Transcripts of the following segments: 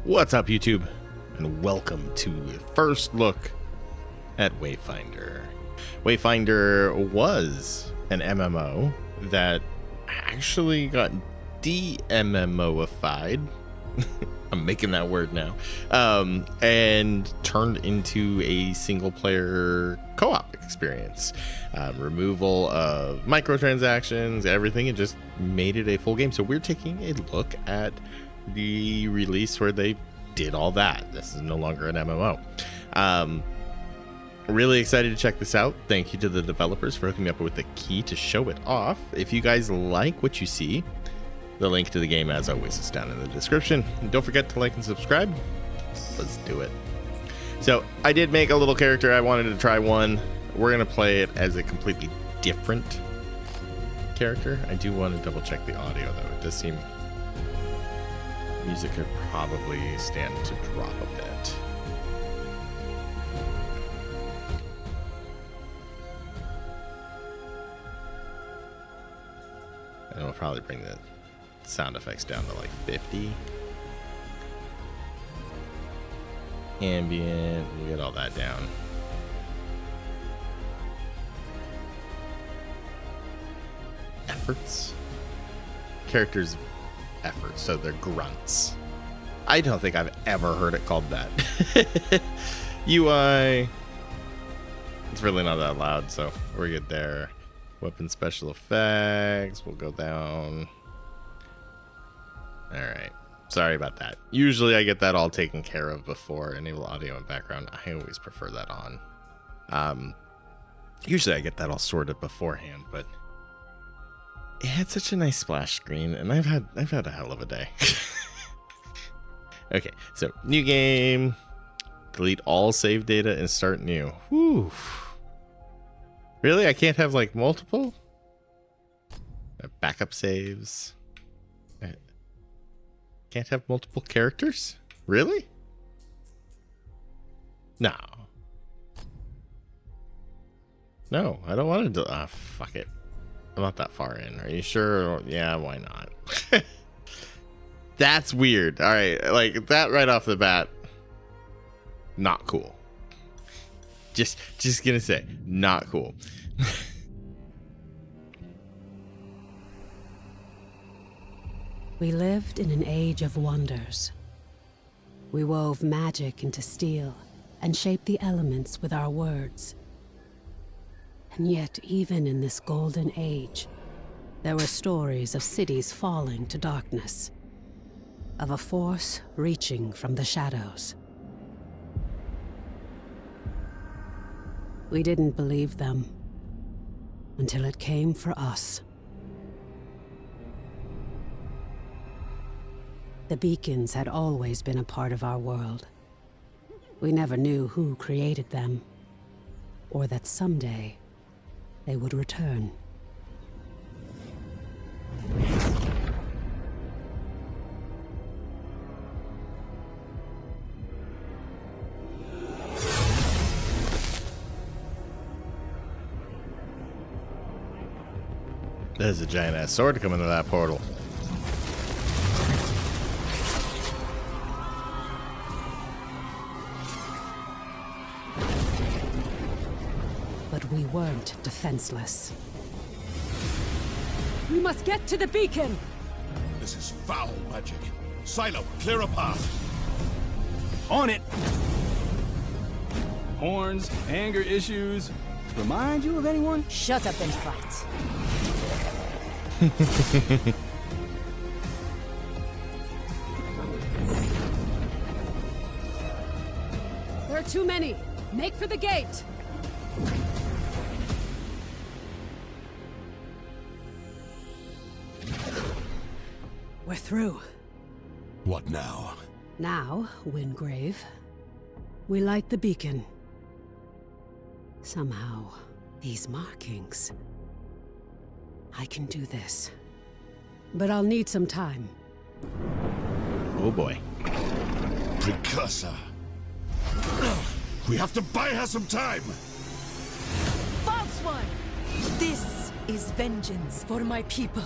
What's up, YouTube? And welcome to the first look at Wayfinder. Wayfinder was an MMO that actually got de-MMOified. I'm making that word now. And turned into a single-player co-op experience. Removal of microtransactions, everything, and just made it a full game. So we're taking a look at the release where they did all that. This is no longer an MMO. Really excited to check this out. Thank you to the developers for hooking me up with the key to show it off. If you guys like what you see, the link to the game, as always, is down in the description. And don't forget to like and subscribe. Let's do it. So I did make a little character. I wanted to try one. We're going to play it as a completely different character. I do want to double check the audio, though. It does seem music could probably stand to drop a bit. And we'll probably bring the sound effects down to like 50. Ambient, we'll get all that down. Efforts. Characters' efforts, so they're grunts. I don't think I've ever heard it called that. UI. It's really not that loud, so we're good there. Weapon special effects, we'll go down. Alright, sorry about that. Usually I get that all taken care of before enable audio and background. I always prefer that on. Usually I get that all sorted beforehand, but it had such a nice splash screen, and I've had a hell of a day. Okay, so new game, delete all save data and start new. Whew. Really? I can't have like multiple? Backup saves. Can't have multiple characters? Really? No. No, I don't want to fuck it. I'm not that far in. Are you sure? Yeah, why not? That's weird. All right, like that right off the bat. Not cool. Just gonna say, not cool. We lived in an age of wonders. We wove magic into steel and shaped the elements with our words. And yet, even in this golden age, there were stories of cities falling to darkness, of a force reaching from the shadows. We didn't believe them until it came for us. The beacons had always been a part of our world. We never knew who created them, or that someday they would return. There's a giant ass sword coming to that portal. But we weren't defenseless. We must get to the beacon! This is foul magic. Silo, clear a path. On it! Horns, anger issues. Remind you of anyone? Shut up and fight. There are too many. Make for the gate. We're through. What now? Now, Wingrave, we light the beacon. Somehow, these markings. I can do this. But I'll need some time. Oh boy. Precursor. We have to buy her some time. False one! This is vengeance for my people.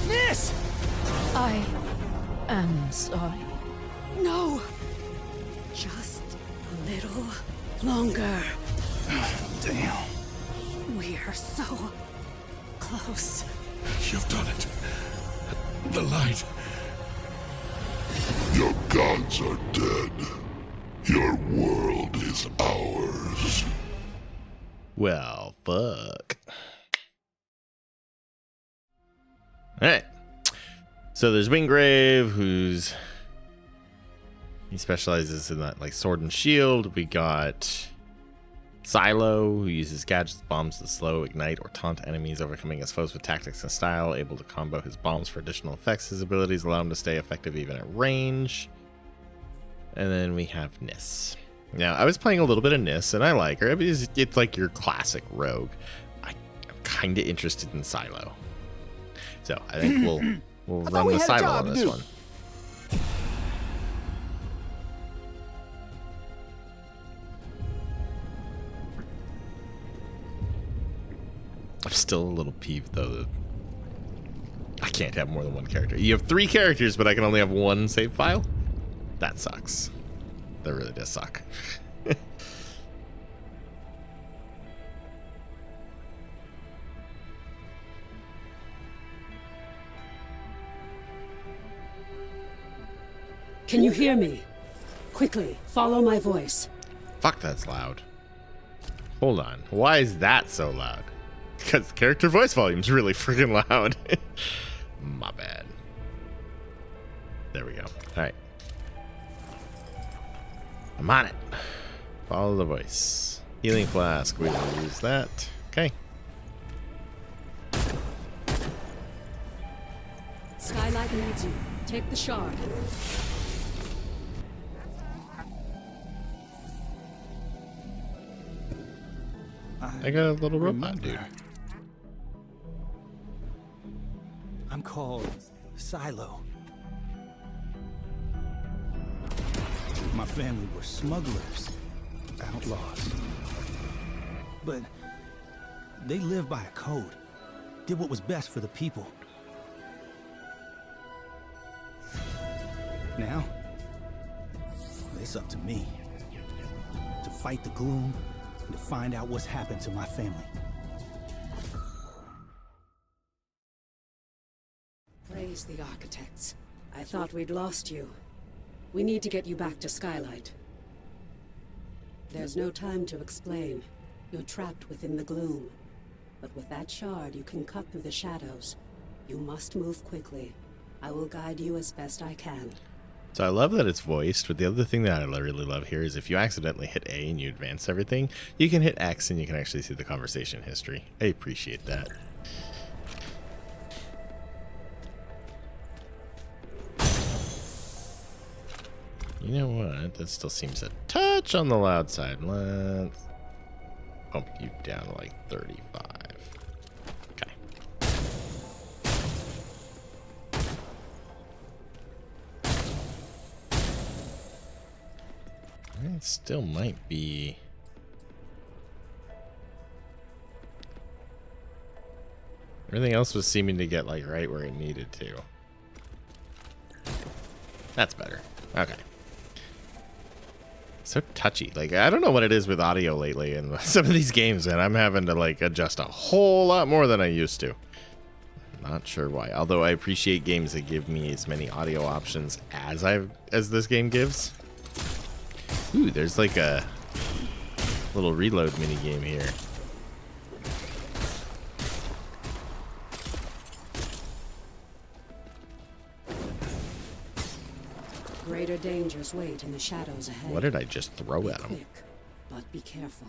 Miss! I am sorry. No! Just a little longer. Damn. We're so close. You've done it. The light. Your gods are dead. Your world is ours. Well, fuck. Alright. So there's Wingrave, he specializes in that, like, sword and shield. We got Silo, who uses gadgets, bombs to slow, ignite, or taunt enemies, overcoming his foes with tactics and style, able to combo his bombs for additional effects. His abilities allow him to stay effective even at range. And then we have Nis. Now, I was playing a little bit of Nis, and I like her. I mean, it's like your classic rogue. I'm kind of interested in Silo. So I think we'll run the Silo on this one. I'm still a little peeved, though, that I can't have more than one character. You have 3 characters, but I can only have 1 save file? That sucks. That really does suck. Can you hear me? Quickly, follow my voice. Fuck, that's loud. Hold on. Why is that so loud? Because the character voice volume's really freaking loud. My bad. There we go. Alright. I'm on it. Follow the voice. Healing flask. We will use that. Okay. Skylight needs you. Take the shard. I got a little robot, dude. I'm called Silo. My family were smugglers, outlaws. But they lived by a code, did what was best for the people. Now, it's up to me to fight the gloom and to find out what's happened to my family. Praise the architects. I thought we'd lost you. We need to get you back to Skylight. There's no time to explain. You're trapped within the gloom. But with that shard, you can cut through the shadows. You must move quickly. I will guide you as best I can. So I love that it's voiced, but the other thing that I really love here is if you accidentally hit A and you advance everything, you can hit X and you can actually see the conversation history. I appreciate that. You know what? That still seems a touch on the loud side. Let's bump you down to like 35. Okay. It still might be. Everything else was seeming to get like right where it needed to. That's better. Okay. So touchy. Like, I don't know what it is with audio lately in some of these games, and I'm having to like adjust a whole lot more than I used to. Not sure why. Although I appreciate games that give me as many audio options as this game gives. Ooh, there's like a little reload mini game here. Greater dangers wait in the shadows ahead. What did I just throw at him? Quick, but be careful.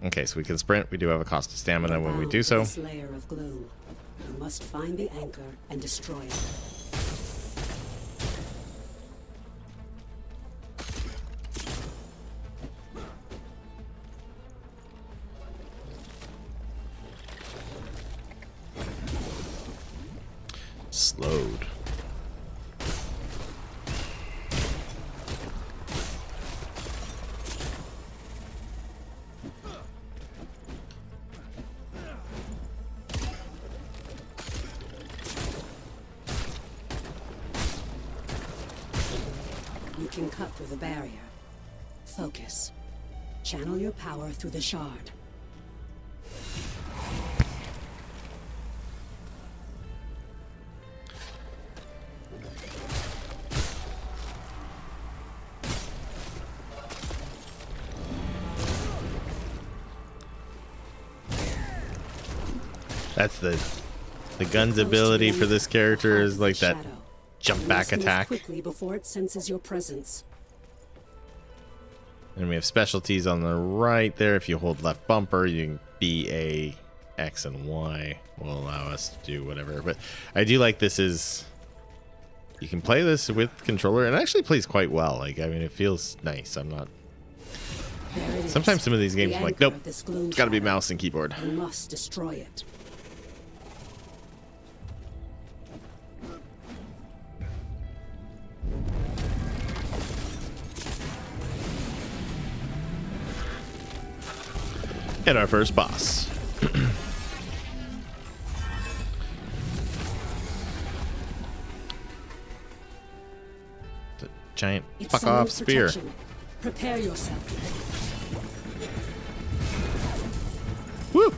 Okay, so we can sprint. We do have a cost of stamina when we do so. This layer of gloom. You must find the anchor and destroy it. Slowed. can cut through the barrier. Focus. Channel your power through the shard. That's the gun's ability for this character is like that jump back attack. Quickly before it senses your presence. And we have specialties on the right there. If you hold left bumper, you can B, A, X, and Y will allow us to do whatever. But I do like this is you can play this with controller and it actually plays quite well. Like, I mean, it feels nice. I'm not. Sometimes some of these games I'm like, nope, it's got to be mouse and keyboard. You must destroy it. And our first boss. The giant fuck off spear. Prepare yourself. Woo!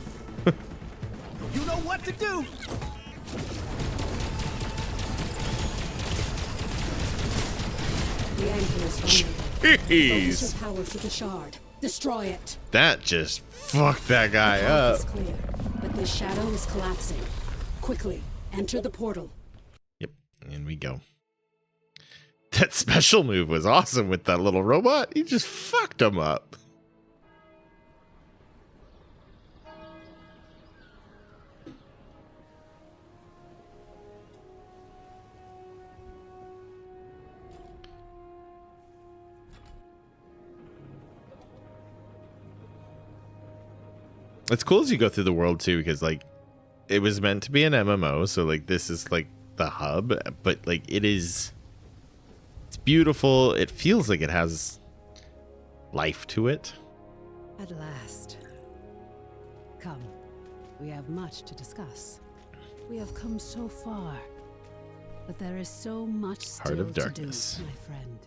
You know what to do. The anchor is vulnerable. Focus Jeez. your power through the shard. Destroy it. That just fucked that guy The path up. is clear, but this shadow is collapsing. Quickly, enter the portal. Yep, in we go. That special move was awesome with that little robot. He just fucked him up. It's cool as you go through the world too, because like it was meant to be an MMO, so like this is like the hub, but like it's beautiful. It feels like it has life to it. At last. Come, we have much to discuss. We have come so far, but there is so much still Heart of to Darkness. do, my friend.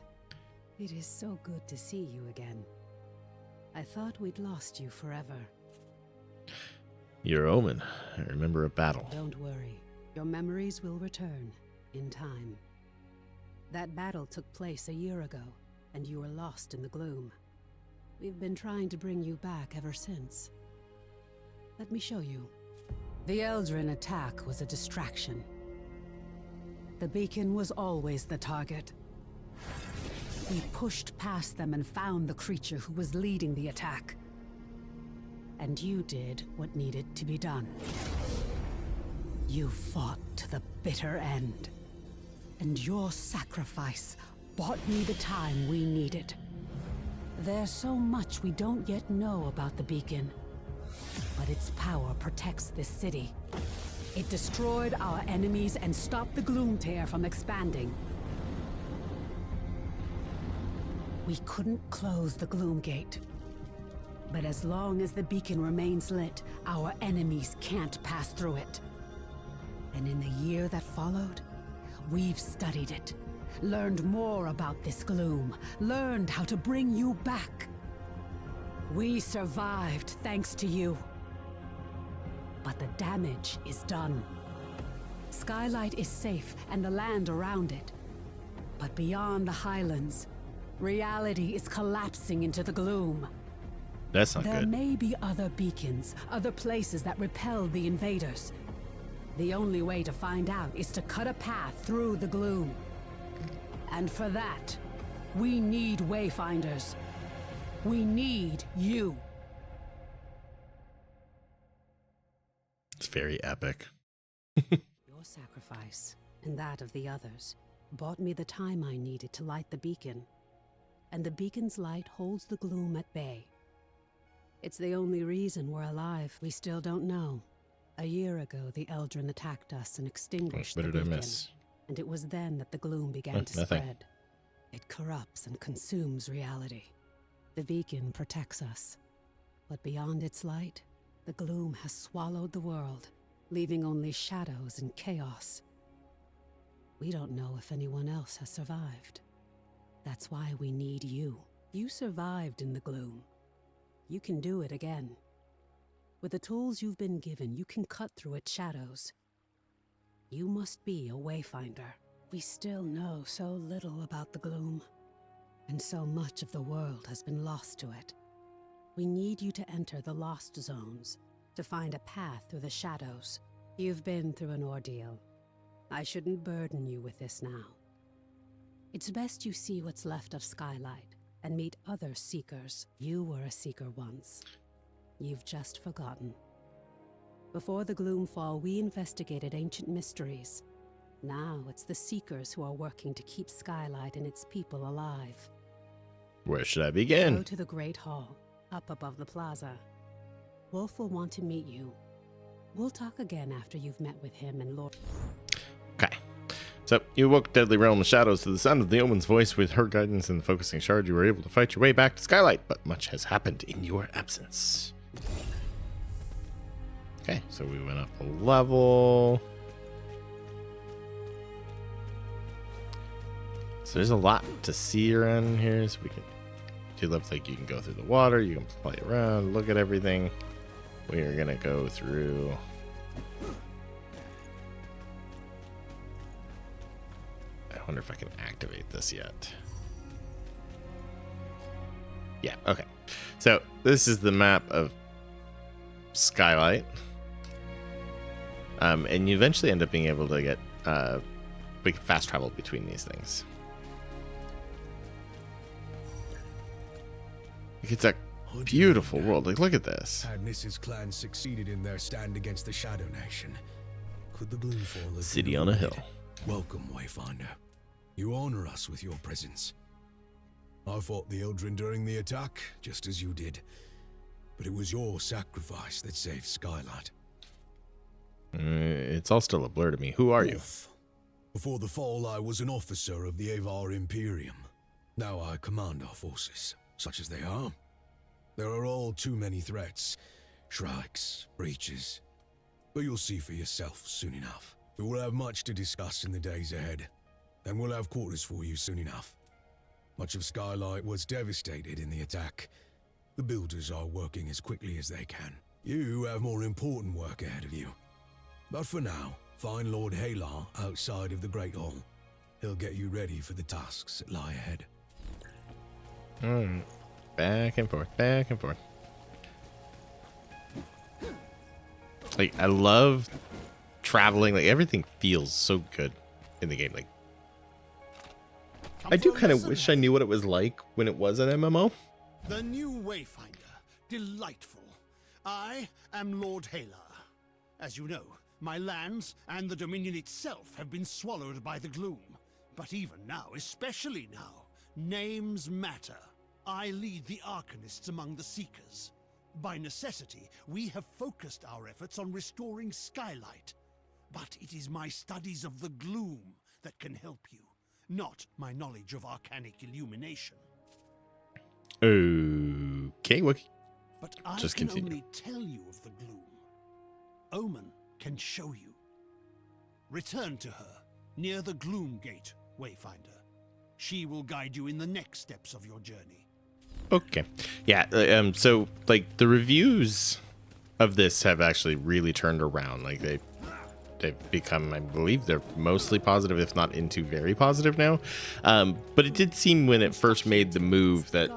It is so good to see you again. I thought we'd lost you forever. Your omen. I remember a battle. Don't worry. Your memories will return in time. That battle took place a year ago, and you were lost in the gloom. We've been trying to bring you back ever since. Let me show you. The Eldrin attack was a distraction. The beacon was always the target. We pushed past them and found the creature who was leading the attack. And you did what needed to be done. You fought to the bitter end. And your sacrifice bought me the time we needed. There's so much we don't yet know about the beacon. But its power protects this city. It destroyed our enemies and stopped the Gloom Tear from expanding. We couldn't close the Gloom Gate. But as long as the beacon remains lit, our enemies can't pass through it. And in the year that followed, we've studied it, learned more about this gloom, learned how to bring you back. We survived thanks to you. But the damage is done. Skylight is safe and the land around it. But beyond the highlands, reality is collapsing into the gloom. That's not There good. may be other beacons, other places that repel the invaders. The only way to find out is to cut a path through the gloom. And for that, we need Wayfinders. We need you. It's very epic. Your sacrifice, and that of the others, bought me the time I needed to light the beacon. And the beacon's light holds the gloom at bay. It's the only reason we're alive. We still don't know. A year ago, the Eldrin attacked us and extinguished What the did I beacon. miss? And it was then that the gloom began to nothing. spread. It corrupts and consumes reality. The beacon protects us. But beyond its light, the gloom has swallowed the world, leaving only shadows and chaos. We don't know if anyone else has survived. That's why we need you. You survived in the gloom. You can do it again. With the tools you've been given, you can cut through its shadows. You must be a Wayfinder. We still know so little about the gloom, and so much of the world has been lost to it. We need you to enter the Lost Zones, to find a path through the shadows. You've been through an ordeal. I shouldn't burden you with this now. It's best you see what's left of Skylight and meet other Seekers. You were a Seeker once. You've just forgotten. Before the Gloomfall, we investigated ancient mysteries. Now it's the Seekers who are working to keep Skylight and its people alive. Where should I begin? Go to the Great Hall, up above the plaza. Wolf will want to meet you. We'll talk again after you've met with him and Lord... Okay. So, you awoke Deadly Realm of Shadows to the sound of the Omen's voice. With her guidance and the focusing shard, you were able to fight your way back to Skylight, but much has happened in your absence. Okay, so we went up a level. So there's a lot to see around here. So we can do love, like you can go through the water, you can play around, look at everything. We are gonna go through. I wonder if I can activate this yet. Yeah, okay. So this is the map of Skylight. And you eventually end up being able to get we can fast travel between these things. It's a beautiful world. Like, look at this. Had Nissa's clan succeeded in their stand against the Shadow Nation, could the Gloomfall have City been on a avoided? hill. Welcome, Wayfinder. You honor us with your presence. I fought the Eldrin during the attack, just as you did. But it was your sacrifice that saved Skylight. It's all still a blur to me. Who are you? Wolf. Before the fall, I was an officer of the Avar Imperium. Now I command our forces, such as they are. There are all too many threats. Strikes, breaches. But you'll see for yourself soon enough. We will have much to discuss in the days ahead. And we'll have quarters for you soon enough. Much of Skylight was devastated in the attack. The builders are working as quickly as they can. You have more important work ahead of you. But for now, find Lord Halar outside of the Great Hall. He'll get you ready for the tasks that lie ahead. Back and forth, back and forth. Like, I love traveling. Like, everything feels so good in the game. Like, I do kind of wish I knew what it was like when it was an MMO. The new Wayfinder. Delightful. I am Lord Halar. As you know, my lands and the Dominion itself have been swallowed by the gloom. But even now, especially now, names matter. I lead the Arcanists among the Seekers. By necessity, we have focused our efforts on restoring Skylight. But it is my studies of the gloom that can help you, not my knowledge of arcanic illumination. Okay, what? But I Just can continue. only tell you of the gloom. Omen can show you. Return to her, near the Gloom Gate, Wayfinder. She will guide you in the next steps of your journey. Okay. Yeah, so, like, the reviews of this have actually really turned around. Like, they've become, I believe they're mostly positive, if not into very positive now. But it did seem when it first made the move that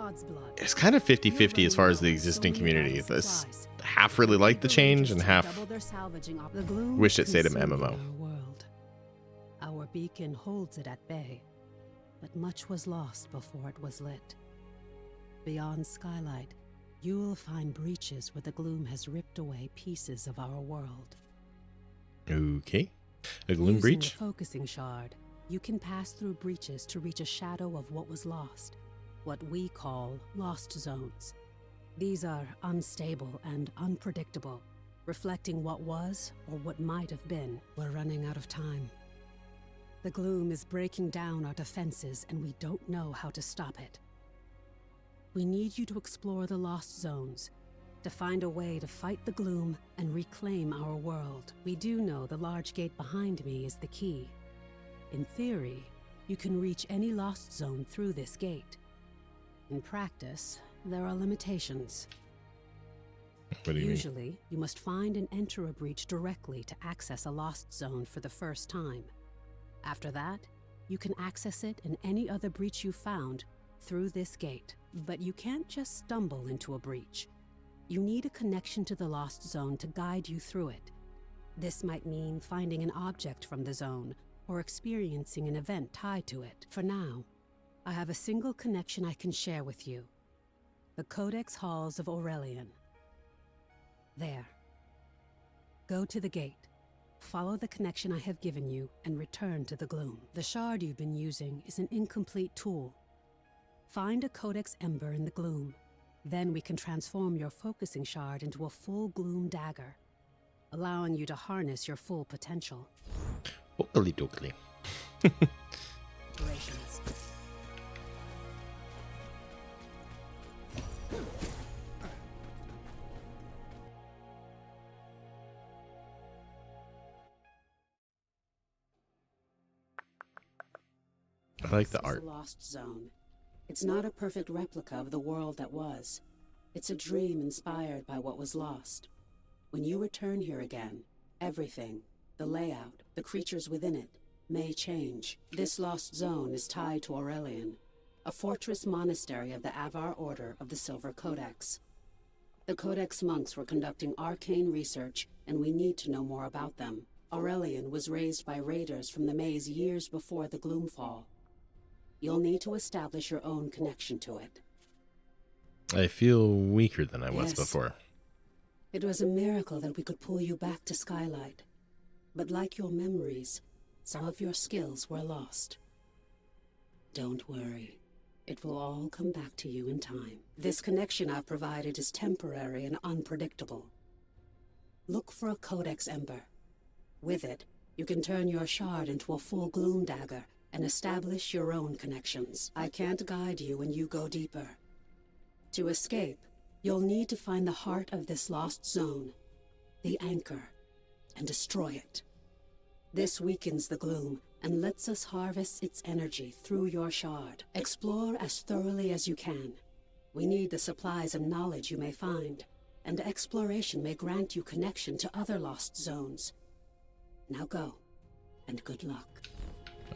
it's kind of 50-50 as far as the existing community. This half really liked the change and half wished it stayed an MMO. Our beacon holds it at bay, but much was lost before it was lit. Beyond Skylight, you will find breaches where the gloom has ripped away pieces of our world. Okay. A gloom Using breach? the focusing shard, you can pass through breaches to reach a shadow of what was lost, what we call lost zones. These are unstable and unpredictable, reflecting what was or what might have been. We're running out of time. The gloom is breaking down our defenses, and we don't know how to stop it. We need you to explore the lost zones, to find a way to fight the gloom and reclaim our world. We do know the large gate behind me is the key. In theory, you can reach any lost zone through this gate. In practice, there are limitations. What do you mean? Usually, you must find and enter a breach directly to access a lost zone for the first time. After that, you can access it and any other breach you found through this gate. But you can't just stumble into a breach. You need a connection to the lost zone to guide you through it. This might mean finding an object from the zone or experiencing an event tied to it. For now, I have a single connection I can share with you. The Codex Halls of Aurelian. There. Go to the gate, follow the connection I have given you, and return to the gloom. The shard you've been using is an incomplete tool. Find a Codex Ember in the gloom. Then we can transform your focusing shard into a full gloom dagger, allowing you to harness your full potential. Oakley dokley. Operations. I like the This is art. a lost zone. It's not a perfect replica of the world that was. It's a dream inspired by what was lost. When you return here again, everything, the layout, the creatures within it, may change. This lost zone is tied to Aurelian, a fortress monastery of the Avar Order of the Silver Codex. The Codex monks were conducting arcane research, and we need to know more about them. Aurelian was raised by raiders from the maze years before the Gloomfall. You'll need to establish your own connection to it. I feel weaker than I was Yes. before. It was a miracle that we could pull you back to Skylight. But like your memories, some of your skills were lost. Don't worry. It will all come back to you in time. This connection I've provided is temporary and unpredictable. Look for a Codex Ember. With it, you can turn your shard into a full gloom dagger and establish your own connections. I can't guide you when you go deeper. To escape, you'll need to find the heart of this lost zone, the anchor, and destroy it. This weakens the gloom and lets us harvest its energy through your shard. Explore as thoroughly as you can. We need the supplies and knowledge you may find, and exploration may grant you connection to other lost zones. Now go, and good luck.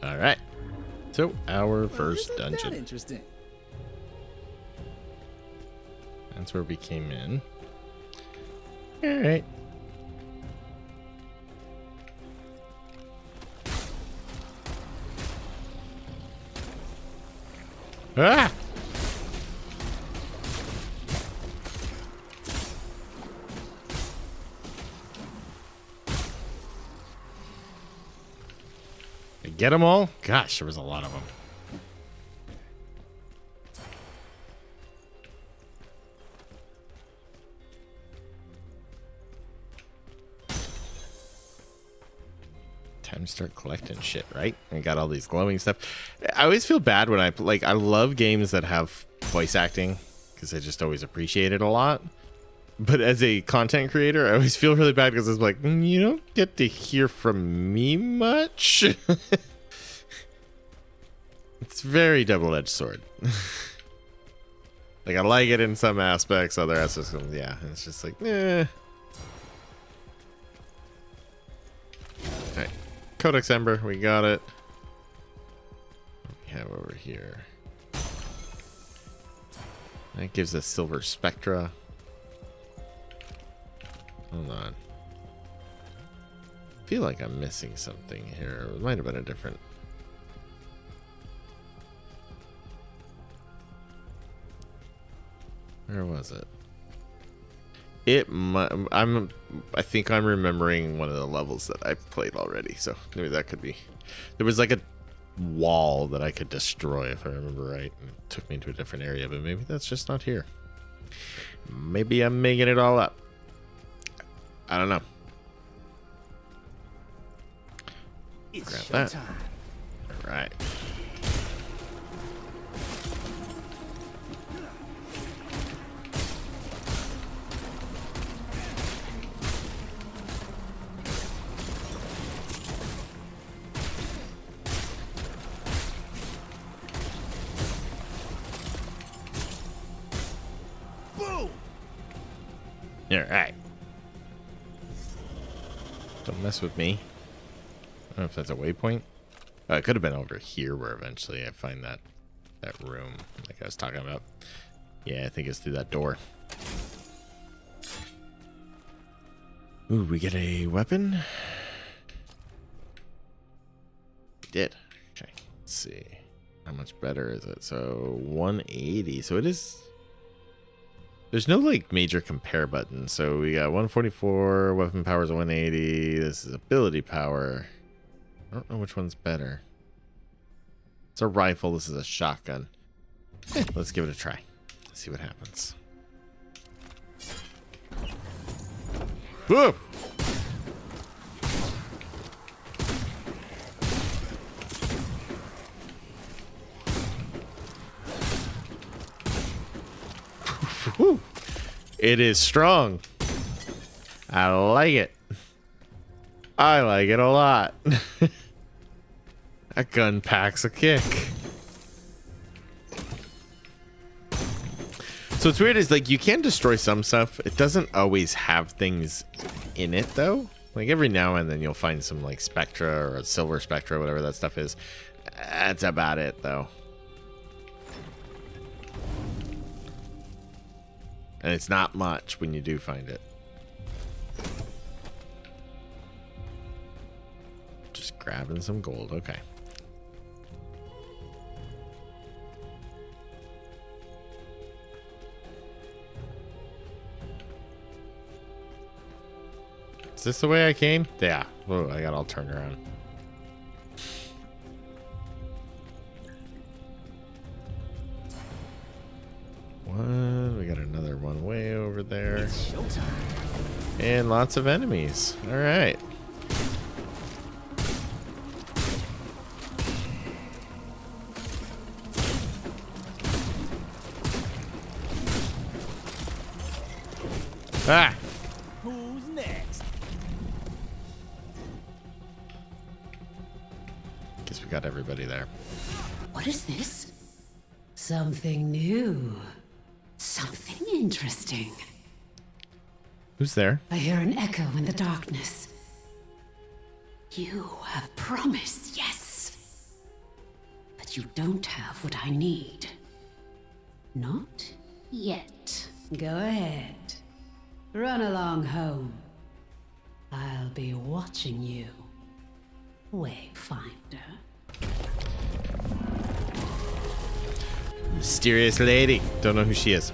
All right. So our first Isn't that dungeon. interesting? That's where we came in. All right. Ah! Get them all? Gosh, there was a lot of them. Time to start collecting shit, right? I got all these glowing stuff. I always feel bad when I love games that have voice acting because I just always appreciate it a lot. But as a content creator, I always feel really bad because it's like, you don't get to hear from me much. It's very double-edged sword. Like, I like it in some aspects, other aspects, yeah, it's just like, eh. Alright, Codex Ember, we got it. What do we have over here? That gives us Silver Spectra. Hold on. I feel like I'm missing something here. It might have been a different... Where was it? I think I'm remembering one of the levels that I played already, so maybe that could be. There was like a wall that I could destroy if I remember right, and it took me to a different area, but maybe that's just not here. Maybe I'm making it all up. I don't know. It's Grab that. showtime. All right. Alright. Don't mess with me. I don't know if that's a waypoint. It could have been over here where eventually I find that room like I was talking about. Yeah, I think it's through that door. Ooh, we get a weapon. We did. Okay, let's see. How much better is it? So 180. So it is. There's no like major compare button. So we got 144, weapon power is 180. This is ability power. I don't know which one's better. It's a rifle. This is a shotgun. Let's give it a try. Let's see what happens. Whoa! Whew. It is strong. I like it. I like it a lot. That gun packs a kick. So what's weird is like you can destroy some stuff. It doesn't always have things in it though. Like every now and then you'll find some like Spectra or a Silver Spectra, whatever that stuff is. That's about it though. And it's not much when you do find it. Just grabbing some gold. Okay. Is this the way I came? Yeah. Oh, I got all turned around. One. We got another one way over there. It's showtime. And lots of enemies. All right. Ah! Who's next? Guess we got everybody there. What is this? Something new. Something interesting. Who's there? I hear an echo in the darkness. You have promised, yes. But you don't have what I need. Not yet. Go ahead. Run along home. I'll be watching you, Wayfinder. Mysterious lady. Don't know who she is.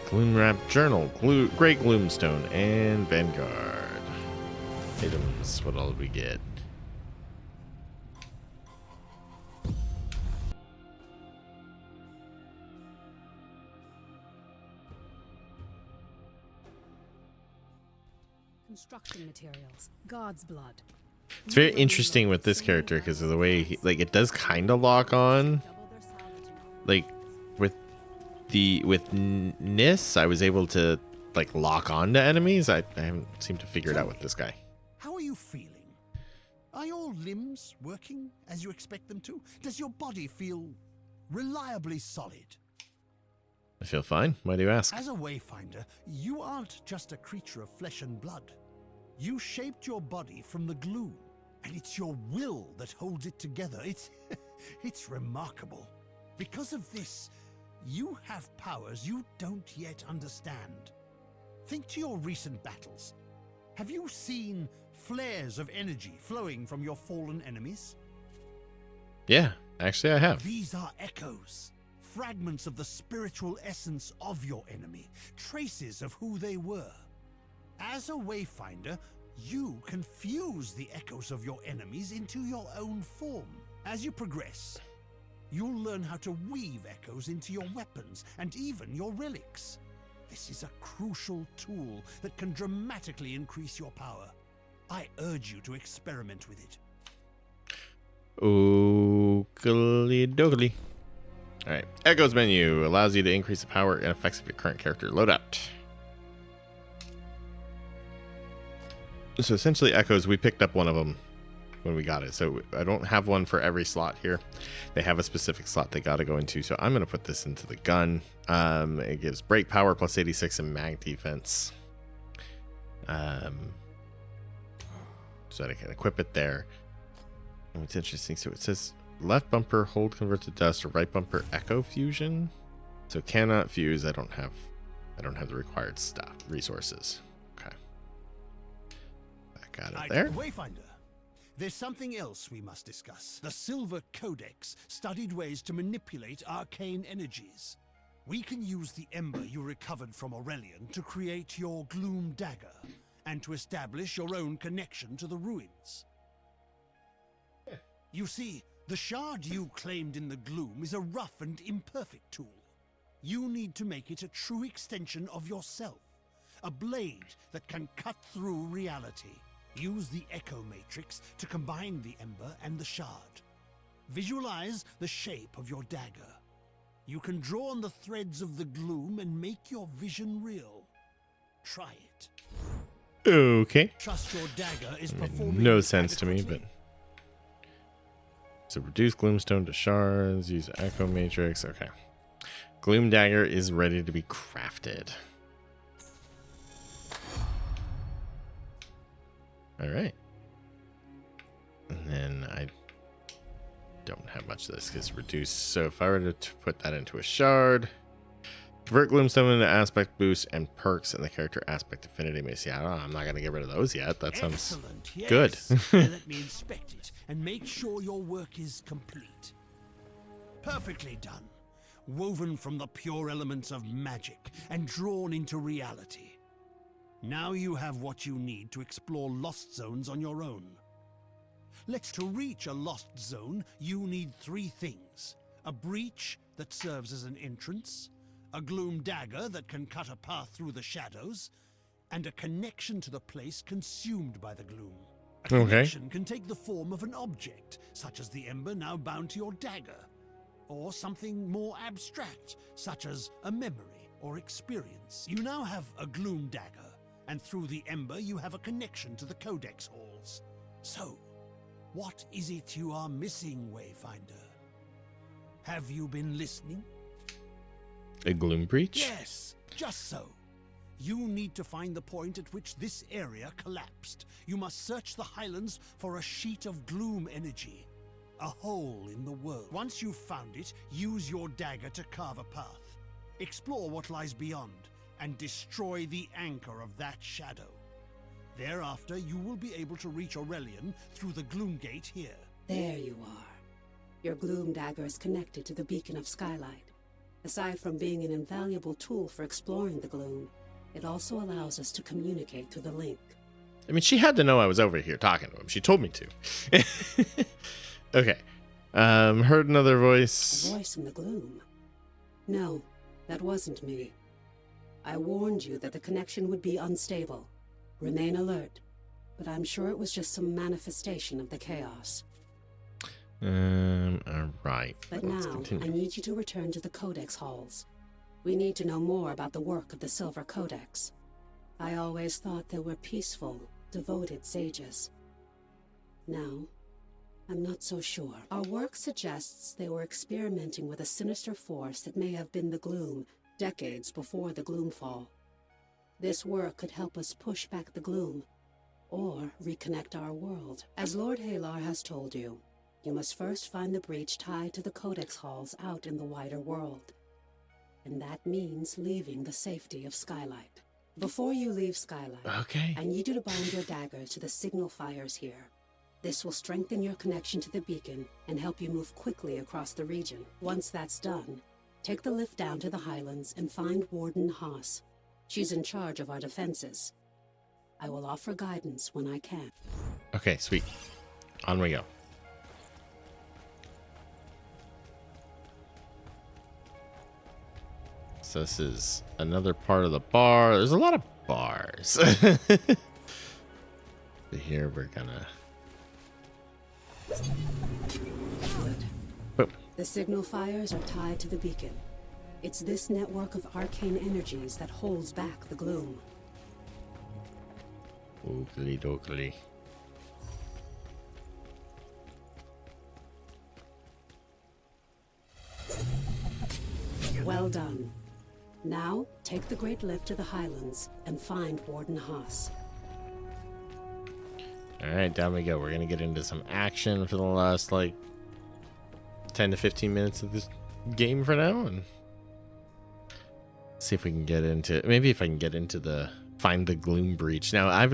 Gloom Wrapped Journal, Great Gloomstone, and Vanguard. Items. What all did we get? Construction materials. God's blood. It's very interesting with this character because of the way he, like it does kind of lock on. Like with Nis, I was able to like lock on to enemies. I haven't seemed to figure it out with this guy. How are you feeling? Are your limbs working as you expect them to? Does your body feel reliably solid? I feel fine. Why do you ask? As a Wayfinder, you aren't just a creature of flesh and blood. You shaped your body from the gloom, and it's your will that holds it together. It's remarkable. Because of this, you have powers you don't yet understand. Think to your recent battles. Have you seen flares of energy flowing from your fallen enemies? Yeah, actually I have. These are echoes. Fragments of the spiritual essence of your enemy. Traces of who they were. As a Wayfinder, you can fuse the echoes of your enemies into your own form. As you progress, you'll learn how to weave echoes into your weapons and even your relics. This is a crucial tool that can dramatically increase your power. I urge you to experiment with it. Oogly doogly. Alright. Echoes menu allows you to increase the power and effects of your current character loadout. So essentially echoes, we picked up one of them when we got it. So I don't have one for every slot here. They have a specific slot they got to go into. So I'm going to put this into the gun. It gives break power plus 86 and mag defense. So that I can equip it there. And what's interesting, so it says left bumper hold convert to dust, or right bumper echo fusion. So cannot fuse. I don't have the required stuff, resources. Okay. Back out of there. Wayfinder, there's something else we must discuss. The Silver Codex studied ways to manipulate arcane energies. We can use the ember you recovered from Aurelian to create your Gloom Dagger, and to establish your own connection to the ruins. You see, the shard you claimed in the gloom is a rough and imperfect tool. You need to make it a true extension of yourself, a blade that can cut through reality. Use the Echo Matrix to combine the ember and the shard. Visualize the shape of your dagger. You can draw on the threads of the gloom and make your vision real. Try it. Okay. Trust your dagger is performing No sense to me, adequately. but so reduce gloomstone to shards, use echo matrix. Okay. Gloom dagger is ready to be crafted. All right. And then I don't have much of this because reduce. So if I were to put that into a shard, convert gloomstone into aspect boost and perks in the character aspect affinity. May see, I'm not going to get rid of those yet. That sounds Excellent, yes. good. Let me inspect it and make sure your work is complete. Perfectly done. Woven from the pure elements of magic and drawn into reality. Now you have what you need to explore lost zones on your own. To reach a lost zone, you need 3 things. A breach that serves as an entrance, a gloom dagger that can cut a path through the shadows, and a connection to the place consumed by the gloom. A connection can take the form of an object, such as the ember now bound to your dagger, or something more abstract, such as a memory or experience. You now have a gloom dagger, and through the ember you have a connection to the Codex halls. So, what is it you are missing, Wayfinder? Have you been listening? A gloom breach? Yes, just so. You need to find the point at which this area collapsed. You must search the Highlands for a sheet of gloom energy, a hole in the world. Once you've found it, use your dagger to carve a path. Explore what lies beyond, and destroy the anchor of that shadow. Thereafter, you will be able to reach Aurelian through the Gloom Gate here. There you are. Your gloom dagger is connected to the beacon of Skylight. Aside from being an invaluable tool for exploring the gloom, it also allows us to communicate through the link. I mean, she had to know I was over here talking to him. She told me to. Okay. Heard another voice. A voice in the gloom. No, that wasn't me. I warned you that the connection would be unstable. Remain alert, but I'm sure it was just some manifestation of the chaos. All right. But Let's now, continue. I need you to return to the Codex halls. We need to know more about the work of the Silver Codex. I always thought they were peaceful, devoted sages. Now, I'm not so sure. Our work suggests they were experimenting with a sinister force that may have been the Gloom, decades before the Gloomfall. This work could help us push back the Gloom, or reconnect our world. As Lord Halar has told you, you must first find the breach tied to the Codex halls out in the wider world. And that means leaving the safety of Skylight. Before you leave Skylight, Okay. I need you to bind your dagger to the signal fires here. This will strengthen your connection to the beacon and help you move quickly across the region. Once that's done, take the lift down to the Highlands and find Warden Haas. She's in charge of our defenses. I will offer guidance when I can. Okay, sweet. On we go. So this is another part of the bar. There's a lot of bars. So here we're gonna... Good. Boom. The signal fires are tied to the beacon. It's this network of arcane energies that holds back the gloom. Oogly doogly. Well done. Now, take the Great Lift to the Highlands and find Warden Haas. Alright, down we go. We're going to get into some action for the last, like, 10 to 15 minutes of this game for now. And see if we can get into... Maybe if I can get into the... Find the Gloom Breach. Now, I've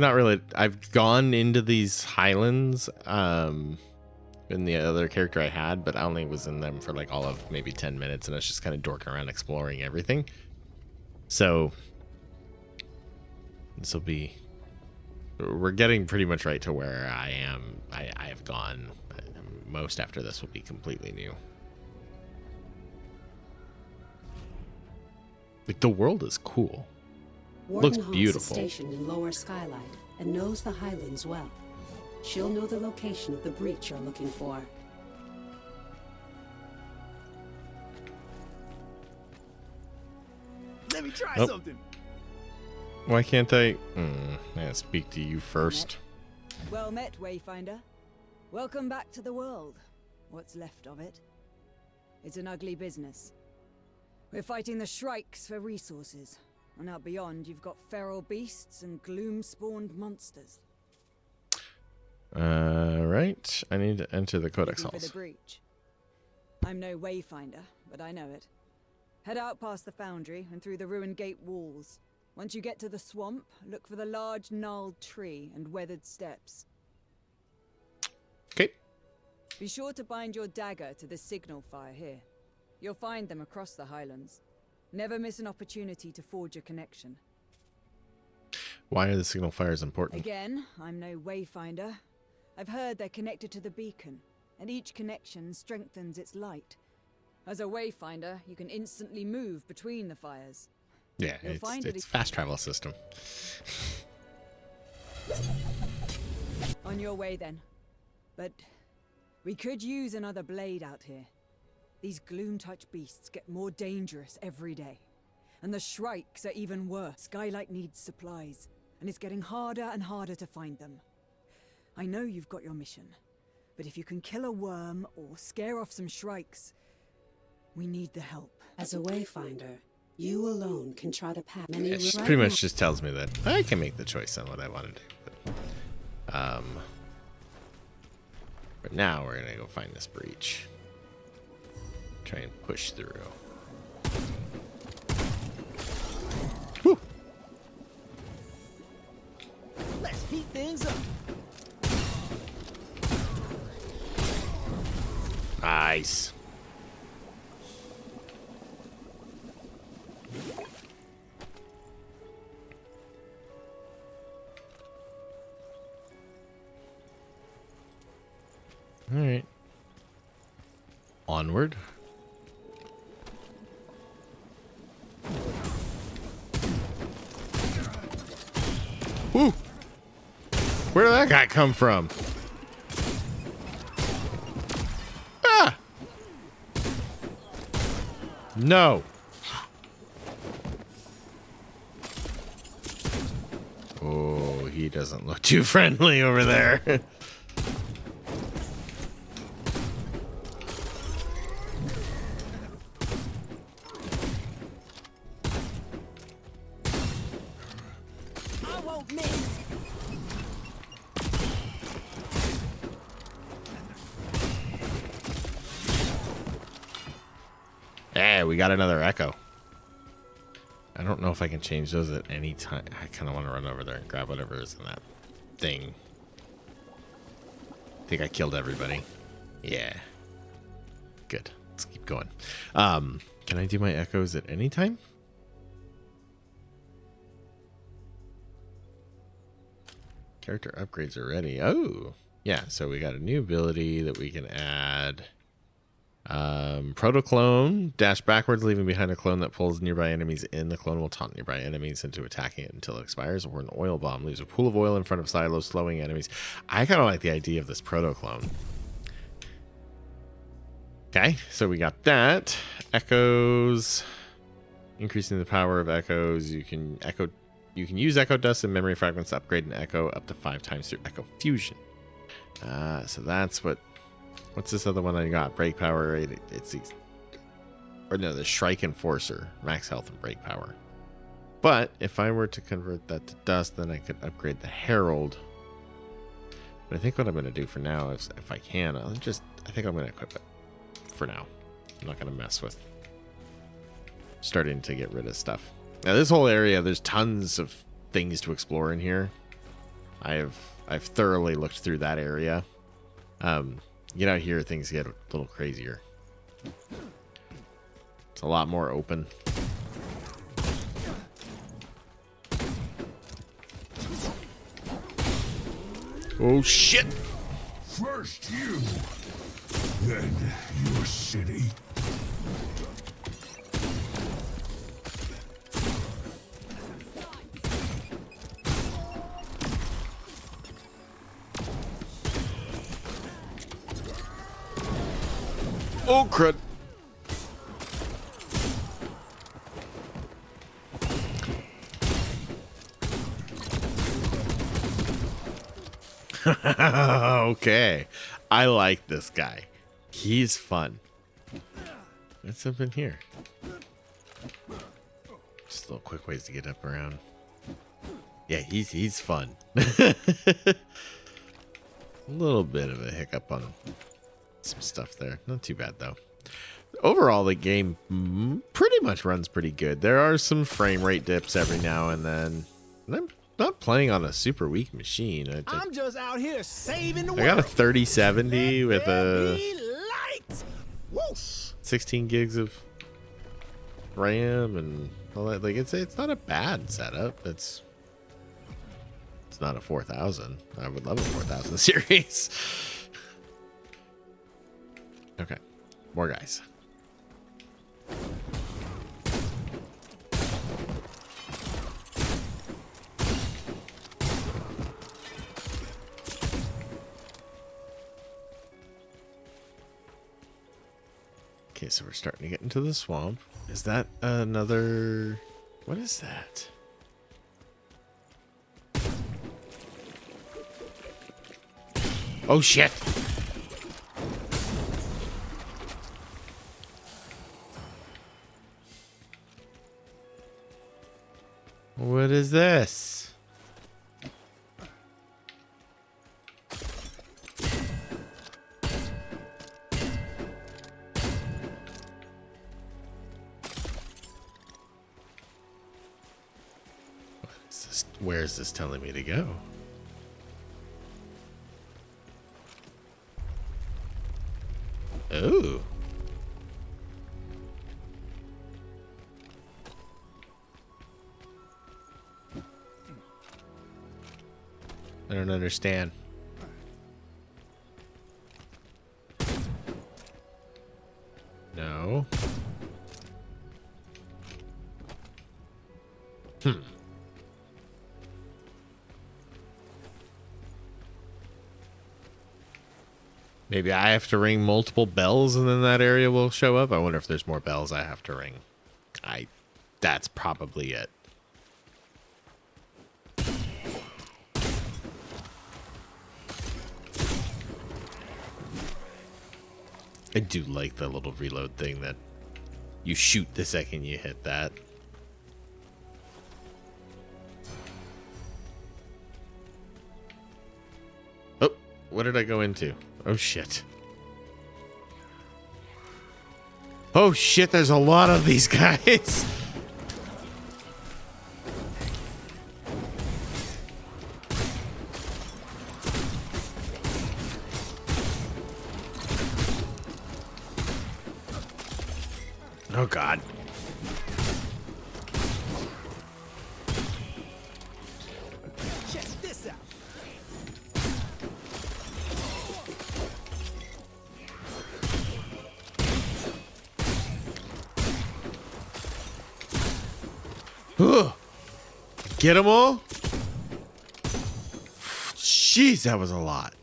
gone into these Highlands, in the other character I had, but I only was in them for, like, all of maybe 10 minutes, and I was just kind of dorking around exploring everything. So... This will be... We're getting pretty much right to where I am. I have gone. Most after this will be completely new. Like, the world is cool. Warden Looks Haas beautiful. is stationed in Lower Skylight and knows the Highlands well. She'll know the location of the breach you're looking for. Let me try Nope. something. Why can't I? I gotta speak to you first. Well met, Wayfinder. Welcome back to the world. What's left of it. It's an ugly business. We're fighting the Shrikes for resources. And out beyond, you've got feral beasts and gloom-spawned monsters. Right. I need to enter the Codex Looking for the halls. breach. I'm no Wayfinder, but I know it. Head out past the foundry and through the ruined gate walls. Once you get to the swamp, look for the large gnarled tree and weathered steps. Okay. Be sure to bind your dagger to the signal fire here. You'll find them across the Highlands. Never miss an opportunity to forge a connection. Why are the signal fires important? Again, I'm no Wayfinder. I've heard they're connected to the beacon, and each connection strengthens its light. As a Wayfinder, you can instantly move between the fires. Yeah, You'll find it's fast travel system. On your way then. But we could use another blade out here. These gloom-touch beasts get more dangerous every day. And the Shrikes are even worse. Skylight needs supplies, and it's getting harder and harder to find them. I know you've got your mission, but if you can kill a worm or scare off some Shrikes, we need the help. As a Wayfinder, you alone can try the path. Many It right pretty now- much just tells me that I can make the choice on what I want to do. But now we're gonna go find this breach. Try and push through. Woo! Let's heat things up. Nice. All right. Onward. Woo! Where did that guy come from? Ah! No. Oh, he doesn't look too friendly over there. I won't miss! Hey, we got another echo. I don't know if I can change those at any time. I kind of want to run over there and grab whatever is in that thing. I think I killed everybody. Yeah. Good. Let's keep going. Can I do my echoes at any time? Character upgrades are ready. Oh, yeah. So we got a new ability that we can add. Proto-clone. Dash backwards, leaving behind a clone that pulls nearby enemies in. The clone will taunt nearby enemies into attacking it until it expires. Or an oil bomb. Leaves a pool of oil in front of silos, slowing enemies. I kind of like the idea of this proto-clone. Okay, so we got that. Echoes. Increasing the power of echoes. You can use echo dust and memory fragments to upgrade an echo up to 5 times through echo fusion. So that's what's this other one I got? Break power. It's or no, the Shrike Enforcer, max health and break power. But if I were to convert that to dust, then I could upgrade the Herald. But I think what I'm going to do for now is, if I can, I think I'm going to equip it for now. I'm not going to mess with starting to get rid of stuff. Now, this whole area, there's tons of things to explore in here. I've thoroughly looked through that area. Get out here, things get a little crazier. It's a lot more open. Oh shit! First you, then your city. Oh crud! Okay, I like this guy. He's fun. What's up in here? Just little quick ways to get up around. Yeah, he's fun. A little bit of a hiccup on some stuff there. Not too bad though. Overall, the game pretty much runs pretty good. There are some frame rate dips every now and then. And I'm not playing on a super weak machine. I'm just out here saving the world. I got a 3070 with a Whoosh. 16 gigs of RAM and all that. Like it's not a bad setup. It's not a 4000. I would love a 4000 series. Okay, more guys. Okay, so we're starting to get into the swamp. Is that another... What is that? Oh, shit! What is this? Where is this telling me to go? Oh. I don't understand. No. Maybe I have to ring multiple bells and then that area will show up. I wonder if there's more bells I have to ring. That's probably it. I do like the little reload thing that you shoot the second you hit that. Oh, what did I go into? Oh, shit. Oh, shit, there's a lot of these guys. Oh, God. Check this out. Ugh. Get them all? Jeez, that was a lot.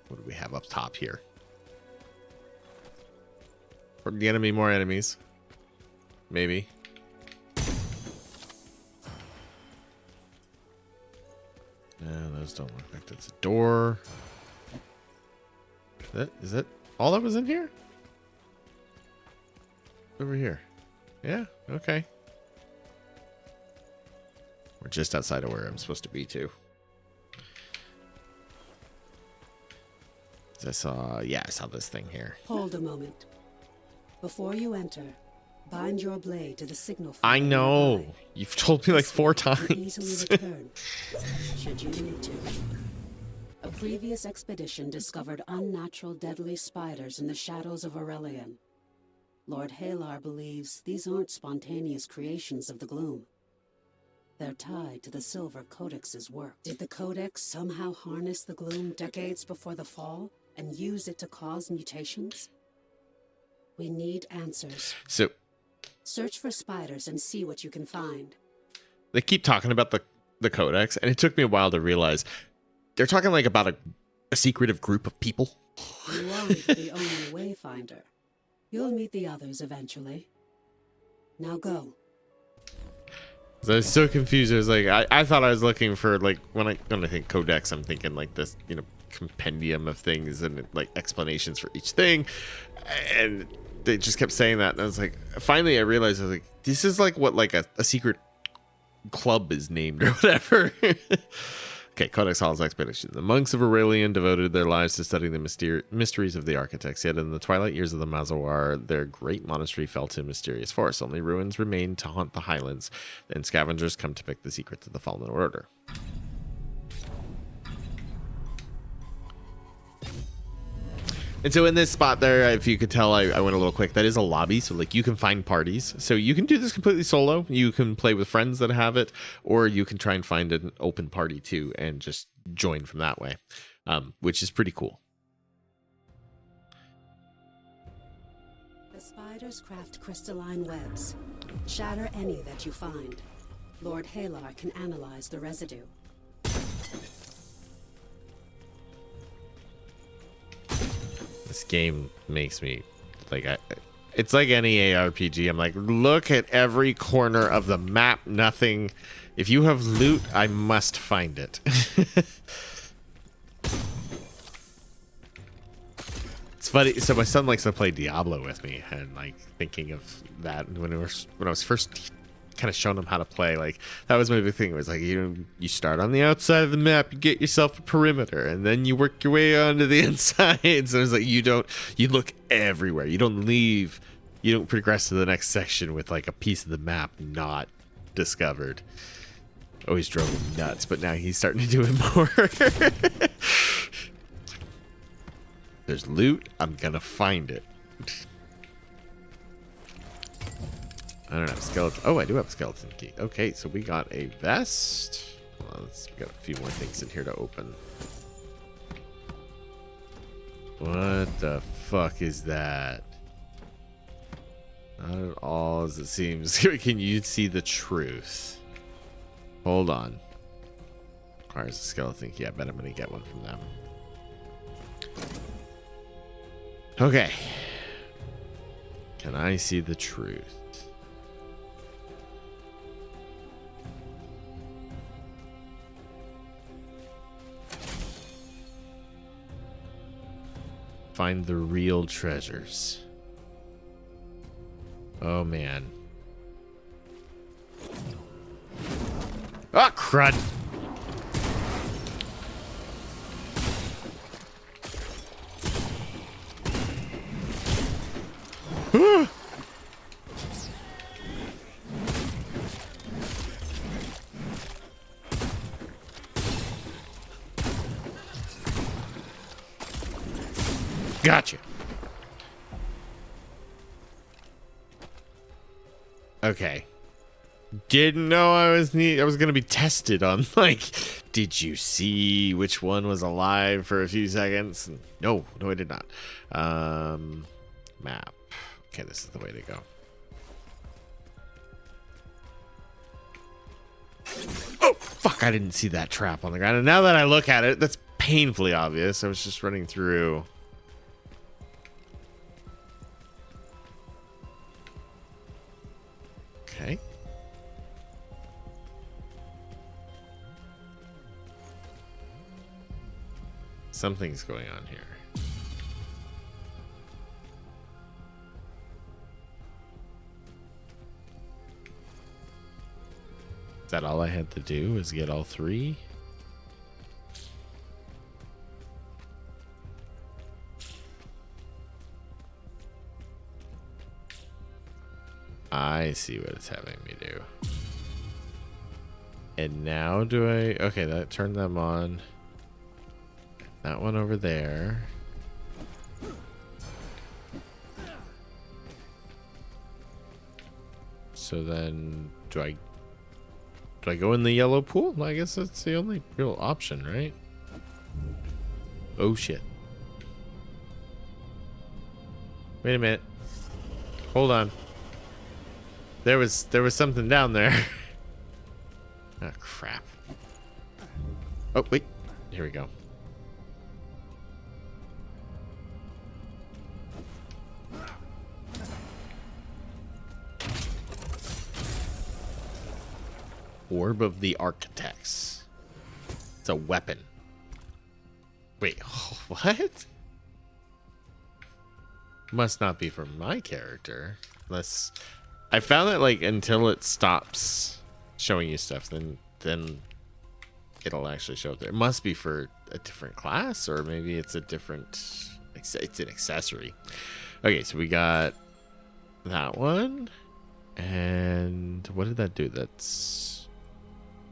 What do we have up top here? From the enemy, more enemies. Maybe. Those don't look like that's a door. Is that all that was in here? Over here. Yeah, okay. We're just outside of where I'm supposed to be, too. I saw this thing here. Hold a moment. Before you enter, bind your blade to the signal. I know. You've told me like 4 times. Easily return, should you need to. A previous expedition discovered unnatural deadly spiders in the shadows of Aurelian. Lord Halar believes these aren't spontaneous creations of the gloom. They're tied to the Silver Codex's work. Did the Codex somehow harness the gloom decades before the fall and use it to cause mutations? We need answers. So, search for spiders and see what you can find. They keep talking about the Codex, and it took me a while to realize they're talking like about a secretive group of people. You aren't the only Wayfinder. You'll meet the others eventually. Now go. So I was so confused. I was like, I thought I was looking for like when I think Codex, I'm thinking like this, compendium of things and like explanations for each thing, and they just kept saying that, and I was like, finally I realized, I was like, this is like what like a secret club is named or whatever. Okay, Codex Hall's expedition. The monks of Aurelian devoted their lives to studying the mysteries of the architects. Yet in the twilight years of the Mazoar, their great monastery fell to mysterious force. Only ruins remain to haunt the highlands, and scavengers come to pick the secrets of the fallen order. And so in this spot there, if you could tell, I went a little quick. That is a lobby, so like you can find parties. So you can do this completely solo. You can play with friends that have it, or you can try and find an open party too and just join from that way, which is pretty cool. The spiders craft crystalline webs. Shatter any that you find. Lord Halar can analyze the residue. This game makes me like it's like any ARPG. I'm like, look at every corner of the map. Nothing. If you have loot, I must find it. It's funny. So my son likes to play Diablo with me, and like thinking of that when I was first kind of showing him how to play, like that was my big thing. It was like, you start on the outside of the map, you get yourself a perimeter, and then you work your way onto the inside. So it's like you look everywhere. You don't progress to the next section with like a piece of the map not discovered. Always drove him nuts, but now he's starting to do it more. There's loot, I'm gonna find it. I don't have skeleton. Oh, I do have a skeleton key. Okay, so we got a vest. Well, we got a few more things in here to open. What the fuck is that? Not at all as it seems. Can you see the truth? Hold on. Requires a skeleton key. I bet I'm gonna get one from them. Okay. Can I see the truth? Find the real treasures. Oh man. Ah, crud. Gotcha. Okay. Didn't know I was going to be tested on, like, did you see which one was alive for a few seconds? No, I did not. Map. Okay, this is the way to go. Oh, fuck, I didn't see that trap on the ground. And now that I look at it, that's painfully obvious. I was just running through. Okay. Something's going on here. Is that all I had to do? Is get all 3? I see what it's having me do. And now do I... Okay, that turned them on. That one over there. So then, do I go in the yellow pool? I guess that's the only real option, right? Oh shit. Wait a minute. Hold on. There was something down there. Oh crap. Oh wait. Here we go. Orb of the Architects. It's a weapon. Wait, what? Must not be for my character. Unless I found that like until it stops showing you stuff, then it'll actually show up there. It must be for a different class, or maybe it's a different. It's an accessory. Okay, so we got that one, and what did that do? That's.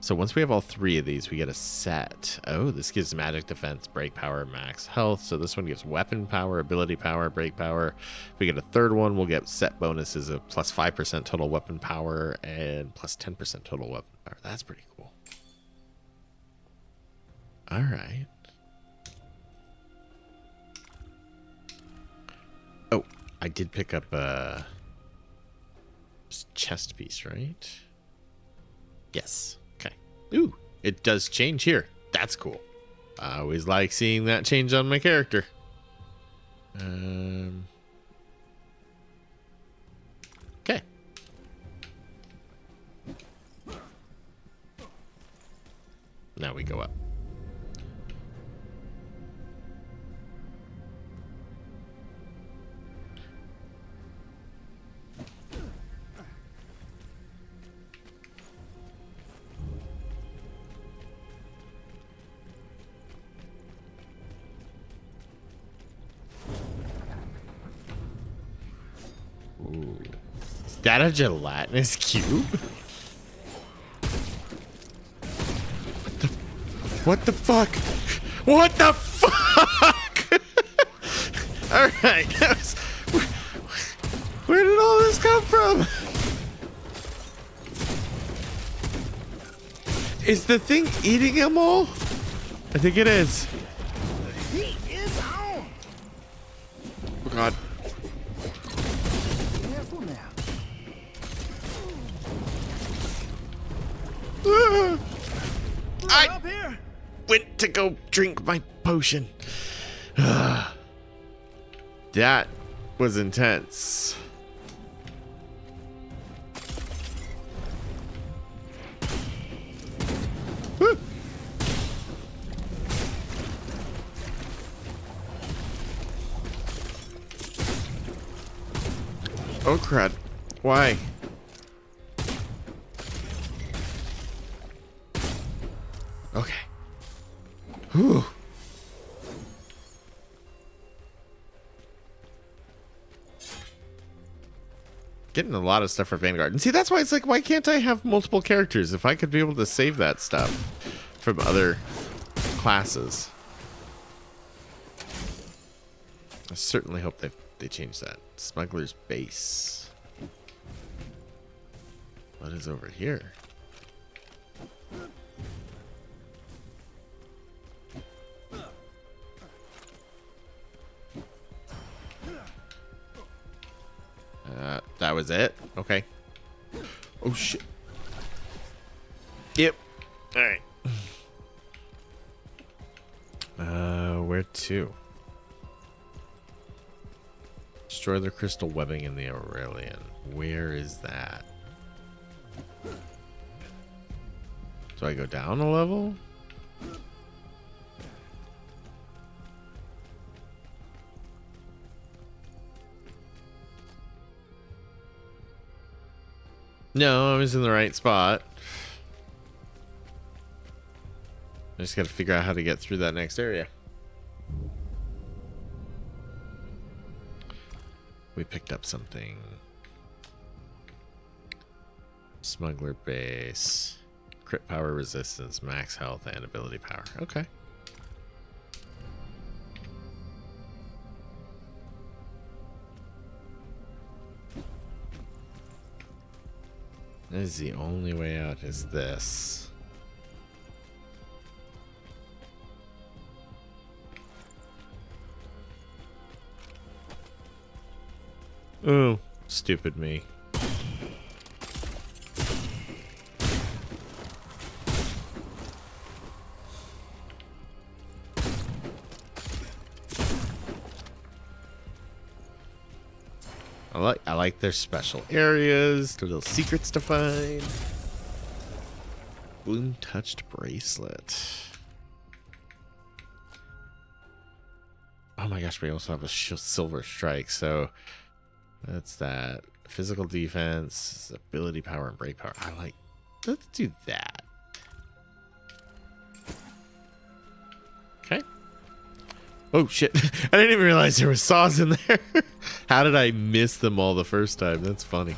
So once we have all 3 of these, we get a set. Oh, this gives magic defense, break power, max health. So this one gives weapon power, ability power, break power. If we get a third one, we'll get set bonuses of plus 5% total weapon power and plus 10% total weapon power. That's pretty cool. All right. Oh, I did pick up a chest piece, right? Yes. Ooh, it does change here. That's cool. I always like seeing that change on my character. Okay. Now we go up. Ooh. Is that a gelatinous cube? What the fuck? What the fuck? Alright. Where did all this come from? Is the thing eating them all? I think it is. The heat is on. Oh god. I Up here. went to go drink my potion. That was intense. Woo. Oh crud. Why? Okay. Whew. Getting a lot of stuff for Vanguard. And see, that's why it's like, why can't I have multiple characters? If I could be able to save that stuff from other classes. I certainly hope they change that. Smuggler's Base. What is over here? That was it? Okay. Oh shit. Yep. Alright. Where to? Destroy the crystal webbing in the Aurelian. Where is that? Do I go down a level? No, I was in the right spot. I just got to figure out how to get through that next area. We picked up something. Smuggler base. Crit power resistance, max health, and ability power. Okay. This is the only way out, is this. Oh, stupid me. I like their special areas, their little secrets to find. Bloom touched bracelet. Oh my gosh, we also have a silver strike, so that's that. Physical defense, ability power, and break power. Let's do that. Okay. Oh shit. I didn't even realize there was saws in there. How did I miss them all the first time? That's funny.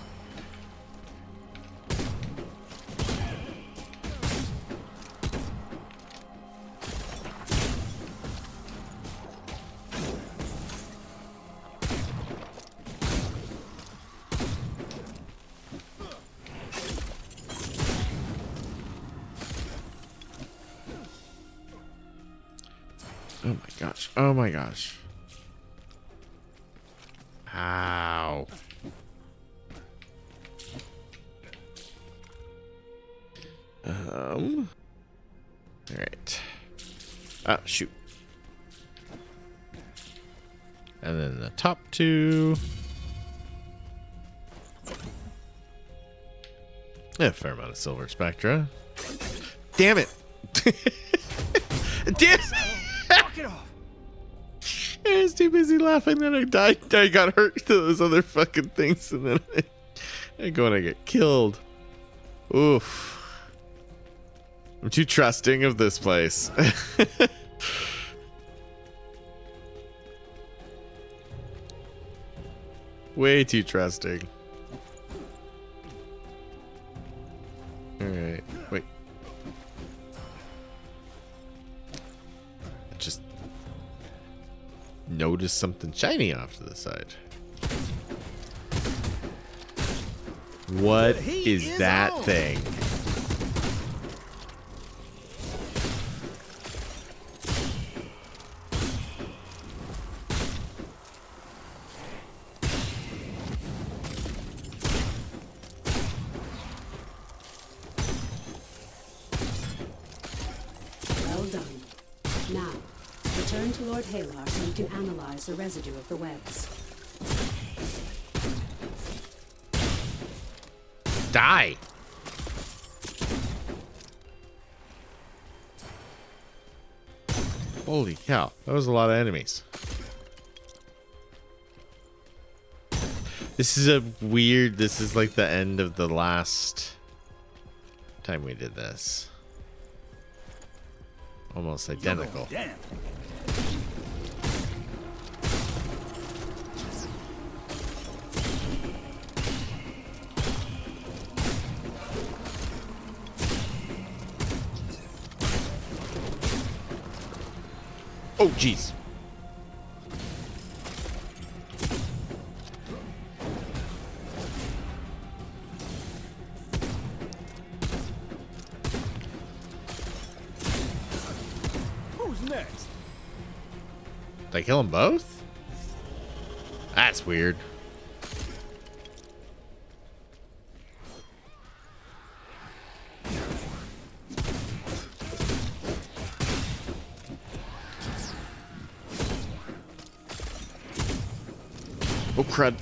Oh my gosh. Oh my gosh. Ow. All right. Ah, shoot. And then the top two. A fair amount of silver spectra. Damn it. Damn it. I was too busy laughing that I died. I got hurt to those other fucking things, and then I go and I get killed. Oof. I'm too trusting of this place. Way too trusting. Alright, wait. Just notice something shiny off to the side. What is that thing? Well done. Now, return to Lord Halar so you can analyze the residue of the webs. Die! Holy cow, that was a lot of enemies. This is this is like the end of the last time we did this. Almost identical. Damn. Oh, jeez. Who's next? Did I kill them both? That's weird. Oh, crud.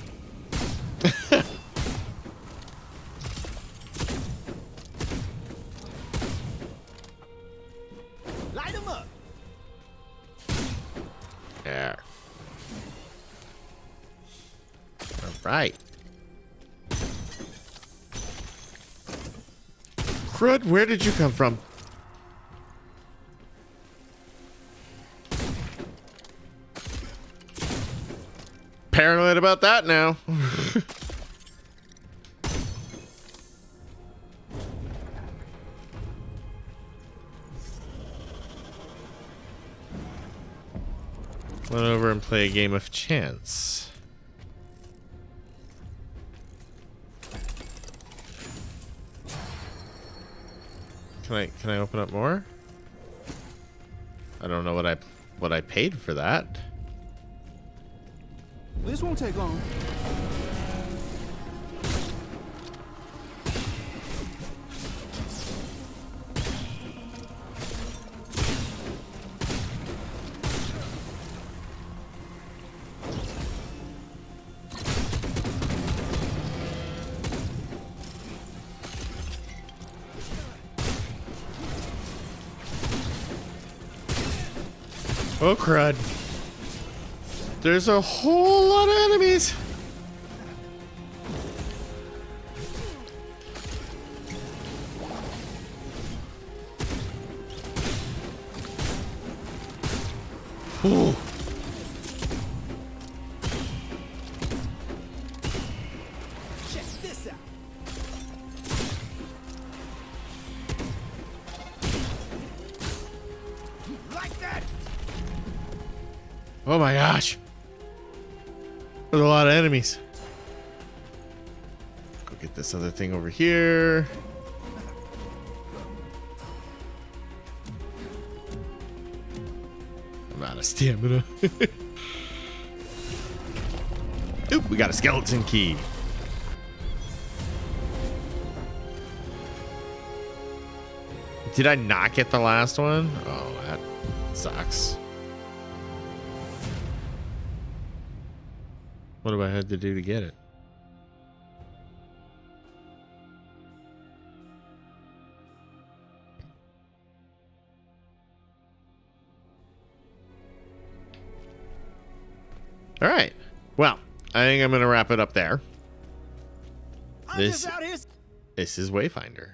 Light him up. There. All right. crud, where did you come from? Paranoid about that now. Run over and play a game of chance. Can I open up more? I don't know what I paid for that. This won't take long. Oh crud. There's a whole lot of enemies. Ooh. Check this out. Like that. Oh my gosh. There's a lot of enemies. Go get this other thing over here. I'm out of stamina. Oop, we got a skeleton key. Did I not get the last one? Oh, that sucks. What have I had to do to get it? All right. Well, I think I'm going to wrap it up there. This is Wayfinder.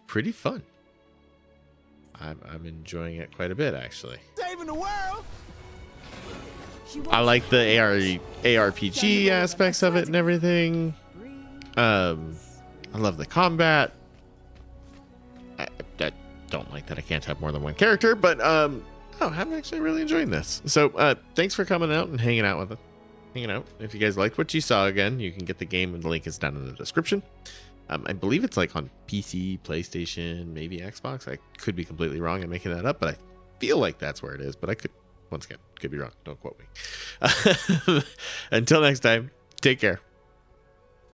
Pretty fun. I'm enjoying it quite a bit, actually. Saving the world. I like the ARPG aspects of it and everything. I love the combat. I don't like that I can't have more than one character, but I'm actually really enjoying this. So thanks for coming out and hanging out with us. If you guys liked what you saw, again, you can get the game and the link is down in the description. I believe it's like on PC, PlayStation, maybe Xbox. I could be completely wrong. I'm making that up, but I feel like that's where it is. But I could be wrong. Don't quote me. Until next time, take care.